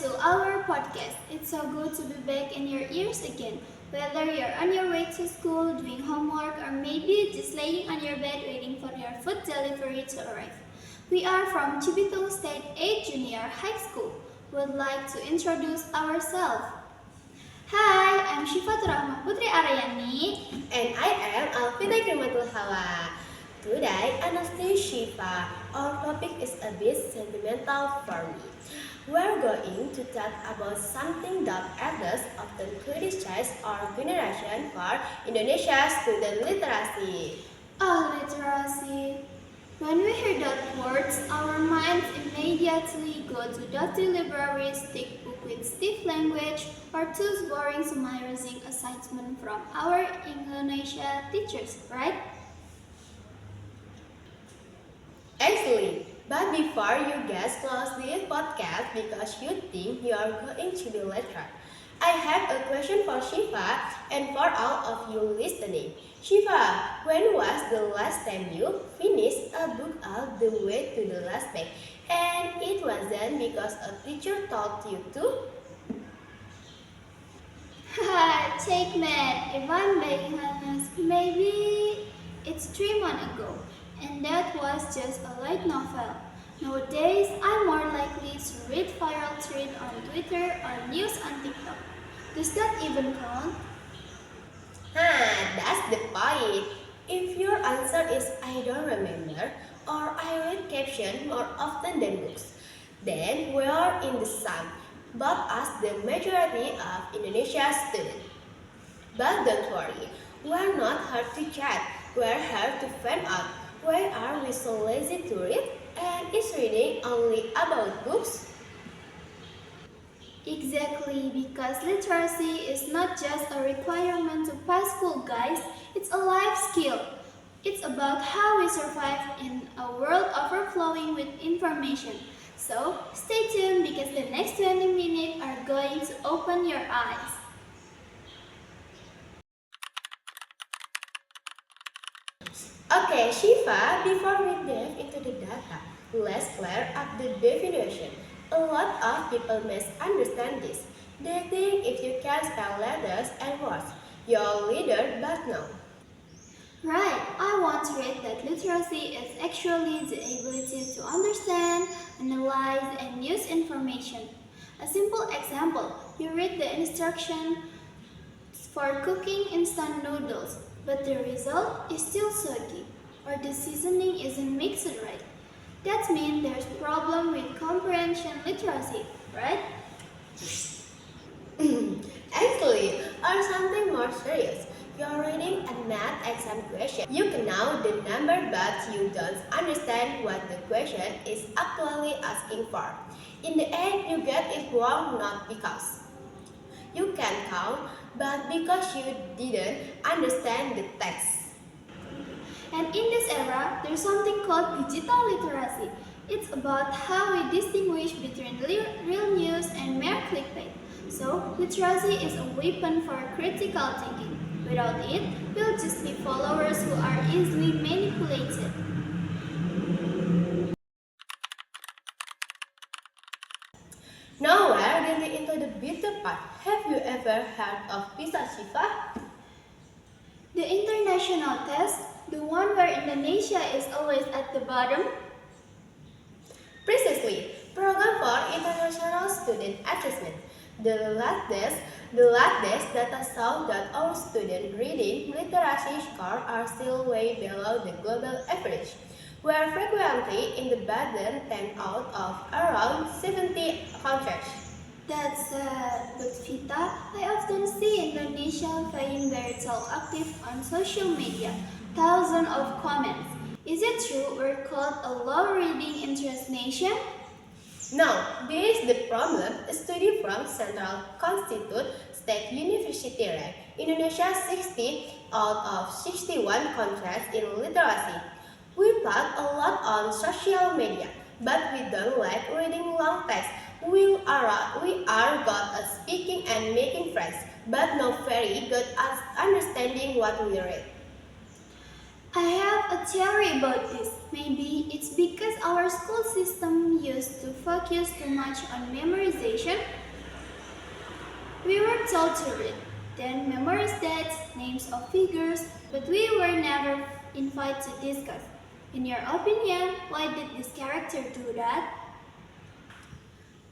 to our podcast. It's so good to be back in your ears again. Whether you're on your way to school, doing homework, or maybe just laying on your bed waiting for your food delivery to arrive. We are from Cibitung State 8 Junior High School. Would like to introduce ourselves. Hi, I'm Syifa Rahma Putri Arayani. And I am Alvina Krimatul Hawa. Today, Anastasia Shiva, our topic is a bit sentimental for me. We're going to talk about something that others often criticize our generation for Indonesia's student literacy. Oh, literacy. When we hear that words, our minds immediately go to dirty libraries, thick book with stiff language, or too boring summarizing assignment from our Indonesia teachers, right? Actually, but before you guys close this podcast because you think you are going to be literate, I have a question for Shiva and for all of you listening. Shiva, when was the last time you finished a book all the way to the last page and it wasn't because a teacher told you to? Haha, take math. If I'm being honest, maybe it's 3 months ago, and that was just a light novel. Nowadays, I'm more likely to read viral tweets on Twitter or news on TikTok. Does that even count? That's the point. If your answer is I don't remember or I read caption more often than books, then we are in the same boat as the majority of Indonesia's students. But don't worry, we're not here to chat, we're here to find out why are we so lazy to read and is reading only about books? Exactly, because literacy is not just a requirement to pass school, guys, it's a life skill. It's about how we survive in a world overflowing with information. So, stay tuned because the next 20 minutes are going to open your eyes. Okay, Shiva, before we dive into the data, let's clear up the definition. A lot of people misunderstand this. They think if you can spell letters and words, you're a leader, but no. Right, I once read that literacy is actually the ability to understand, analyze, and use information. A simple example, you read the instruction for cooking instant noodles, but the result is still soggy, or the seasoning isn't mixed right. That means there's problem with comprehension literacy, right? Actually, or something more serious. You're reading a math exam question. You can know the number, but you don't understand what the question is actually asking for. In the end, you get it wrong not because you can count, but because you didn't understand the text. And in this era, there's something called digital literacy. It's about how we distinguish between real news and mere clickbait. So, literacy is a weapon for critical thinking. Without it, we'll just be followers who are easily manipulated. Now we're getting into the bitter part. Have you ever heard of PISA Shiva? The international test, the one where Indonesia is always at the bottom. Precisely, Program for International Student Assessment. The latest data show that our student reading literacy scores are still way below the global average. We are frequently in the bottom 10 out of around 70 countries. That's sad, but Vita, I often see Indonesia being very active on social media. Thousands of comments. Is it true we're called a low reading interest nation? Now, this is the problem. A study from Central Institute State University ranked Indonesia 60 out of 61 countries in literacy. We talk a lot on social media, but we don't like reading long text. We are good at speaking and making friends, but not very good at understanding what we read. I have a theory about this. Maybe it's because our school system used to focus too much on memorization. We were told to read, then memorize dates, names of figures, but we were never invited to discuss. In your opinion, why did this character do that?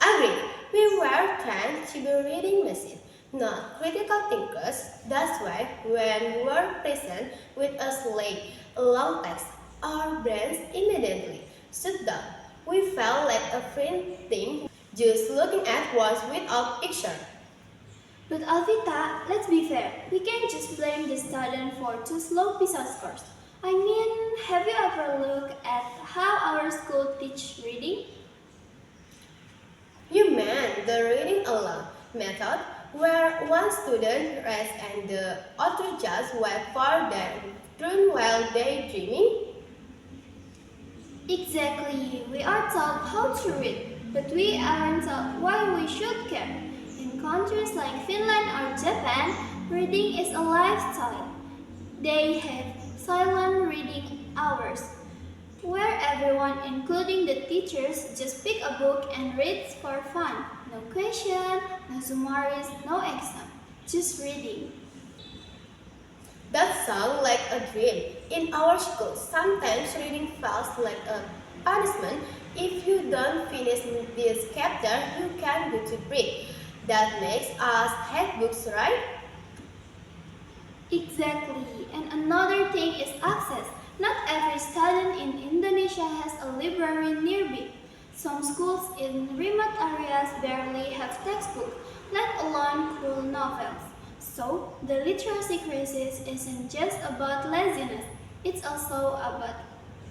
Agreed, we were trained to be reading machines, not critical thinkers. That's why when we were present with a slate, a long text, our brains immediately shut down. We felt like a friend thing just looking at words without picture. But Alvita, let's be fair. We can't just blame the student for too slow PISA scores. I mean, have you ever looked at how our school teach reading? You meant the reading aloud method, where one student reads and the other just wait for them turn while daydreaming? Exactly. We are taught how to read, but we aren't taught why we should care. In countries like Finland or Japan, reading is a lifestyle. They have silent reading hours, where everyone, including the teachers, just pick a book and reads for fun. No question, no summaries, no exam. Just reading. That sounds like a dream. In our school, sometimes reading feels like a punishment. If you don't finish this chapter, you can go to break. That makes us hate books, right? Exactly. And another thing is access. Not every student in Indonesia has a library nearby. Some schools in remote areas barely have textbooks, let alone cool novels. So, the literacy crisis isn't just about laziness, it's also about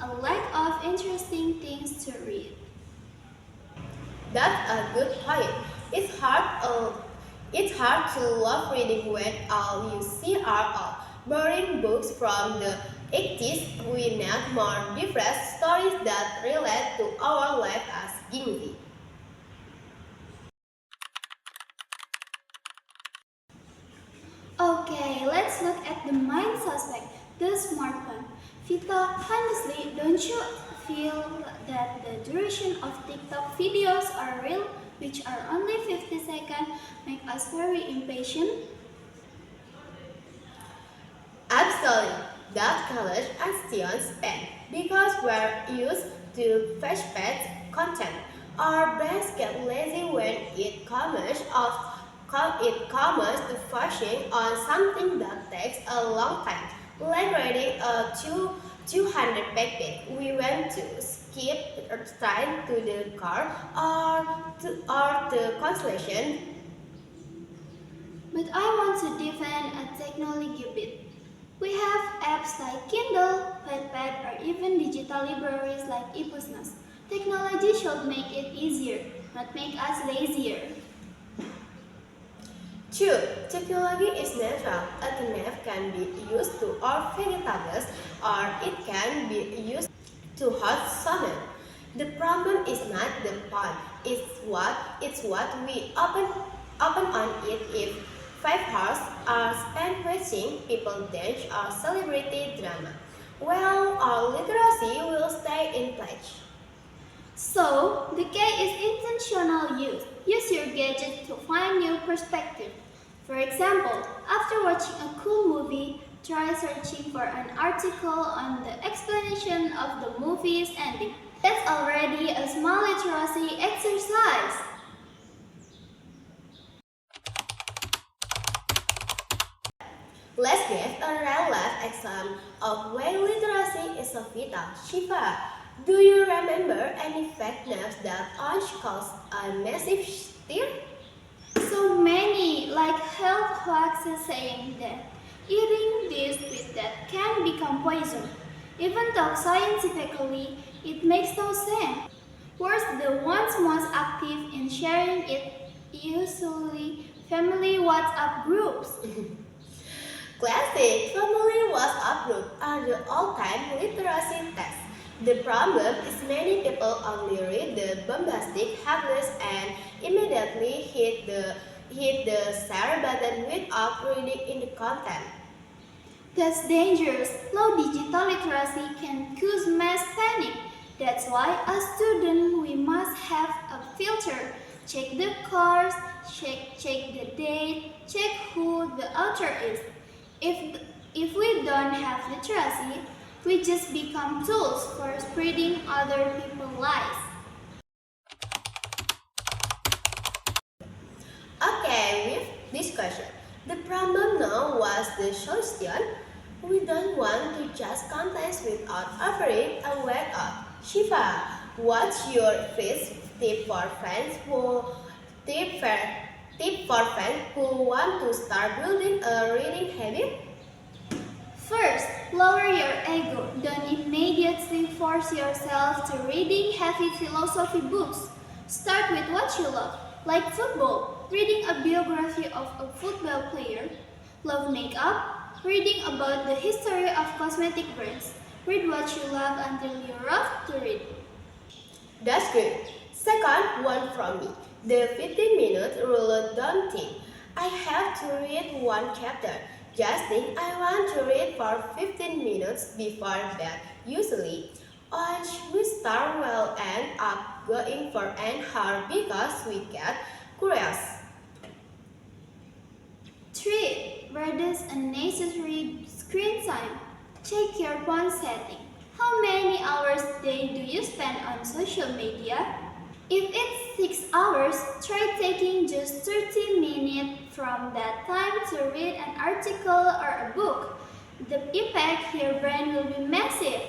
a lack of interesting things to read. That's a good point. It's hard to love reading when all you see are all boring books from the 80s. We need more diverse stories that relate to our life as English. Okay, let's look at the main suspect, the smart one. Vita, honestly, don't you feel that the duration of TikTok videos are real, which are only 50 seconds, make us very impatient? Absolutely, that college and students spend because we're used to fast-paced content. Our brains get lazy when it comes to focusing on something that takes a long time, like reading a 200 page book. We want to skip straight to the car or the constellation. But I want to defend a technology bit. We have apps like Kindle, Wattpad, or even digital libraries like ePusnas. Technology should make it easier, not make us lazier. Two, technology is neutral. A knife can be used to eat vegetables or it can be used to hot salmon. The problem is not the point, it's what we open on it. If 5 hours are spent watching people dance or celebrity drama, well, our literacy will stay in place. So, the key is intentional use. Use your gadget to find new perspective. For example, after watching a cool movie, try searching for an article on the explanation of the movie's ending. That's already a small literacy exercise. Let's get a real-life example of why literacy is so vital. Shiva, do you remember any fake news that once caused a massive stir? So many, like health hoaxes saying that eating this with that can become poison. Even though scientifically it makes no sense. Worse, the ones most active in sharing it usually family WhatsApp groups. Classic family WhatsApp group are the all-time literacy test. The problem is many people only read the bombastic headlines and immediately hit the share button without reading in the content. That's dangerous. Low digital literacy can cause mass panic. That's why as student we must have a filter. Check the course, check the date, check who the author is. If we don't have literacy, we just become tools for spreading other people's lies. Okay, with this question, the problem now was the solution. We don't want to just contest without offering a way out. Shiva, what's your first tip for friends who want to start building a reading habit? First, lower your ego. Don't immediately force yourself to reading heavy philosophy books. Start with what you love, like football, reading a biography of a football player. Love makeup, reading about the history of cosmetic brands. Read what you love until you love to read. That's great. Second one from me. The 15-minute rule. Don't think I have to read one chapter. Just think I want to read for 15 minutes before bed. Usually, we start well and up going for an hour because we get curious. 3. Reduce unnecessary screen time. Check your phone setting. How many hours a day do you spend on social media? If it's 6 hours, try taking just 30 minutes from that time to read an article or a book. The impact your brain will be massive.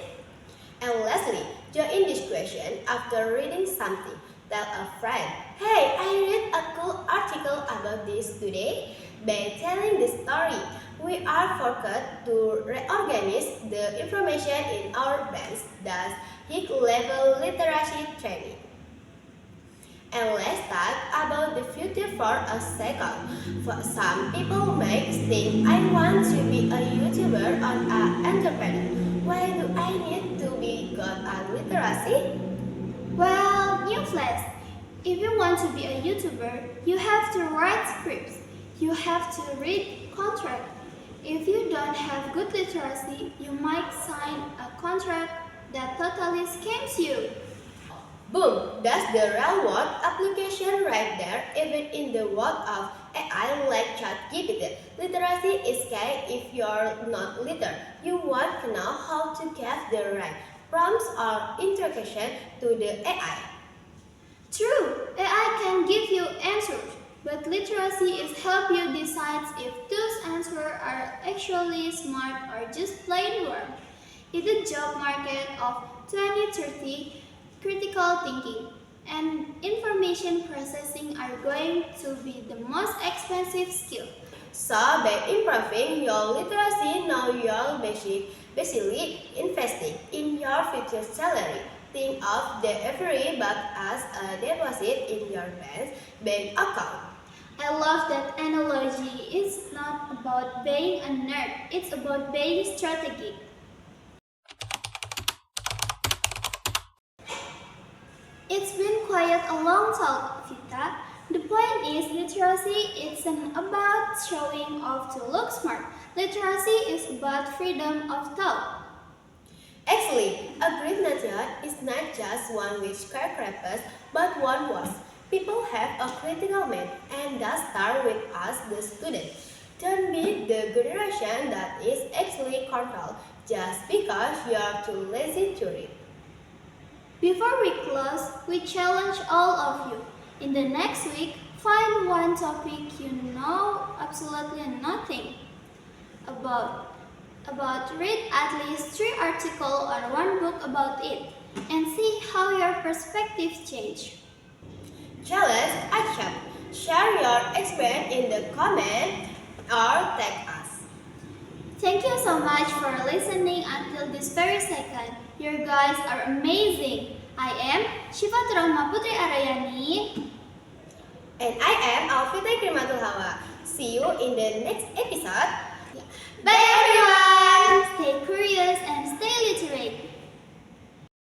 And lastly, join this question after reading something. Tell a friend, hey, I read a cool article about this today. By telling the story, we are forced to reorganize the information in our brains, thus high-level literacy training. And let's talk about the future for a second. For some people may think I want to be a YouTuber or an entrepreneur. Why do I need to be good at literacy? Well, newsflash. If you want to be a YouTuber, you have to write scripts. You have to read contracts. If you don't have good literacy, you might sign a contract that totally scams you. Boom! That's the real world application right there, even in the world of AI like ChatGPT. Literacy is key. If you're not literate, you won't know how to get the right prompts or instruction to the AI. True, AI can give you answers, but literacy is help you decide if those answers are actually smart or just plain wrong. In the job market of 2030, critical thinking and information processing are going to be the most expensive skill. So, by improving your literacy, now you're basically investing in your future salary. Think of the every buck as a deposit in your bank account. I love that analogy. It's not about being a nerd, it's about being strategic. It's been quite a long talk, Vita. The point is, literacy isn't about showing off to look smart. Literacy is about freedom of thought. Actually, a great nation is not just one with skyscrapers, but one was. People have a critical mind, and that starts with us, the students. Don't be the generation that is actually controlled just because you are too lazy to read. Before we close, we challenge all of you. In the next week, find one topic you know absolutely nothing about. Read at least 3 articles or one book about it, and see how your perspective change. Challenge action. Share your experience in the comment or tag us. Thank you so much for listening until this very second. You guys are amazing. I am Shiva Rahma Putri Arayani. And I am Alfita Krimatul Hawa. See you in the next episode. Bye everyone! Stay curious and stay literate.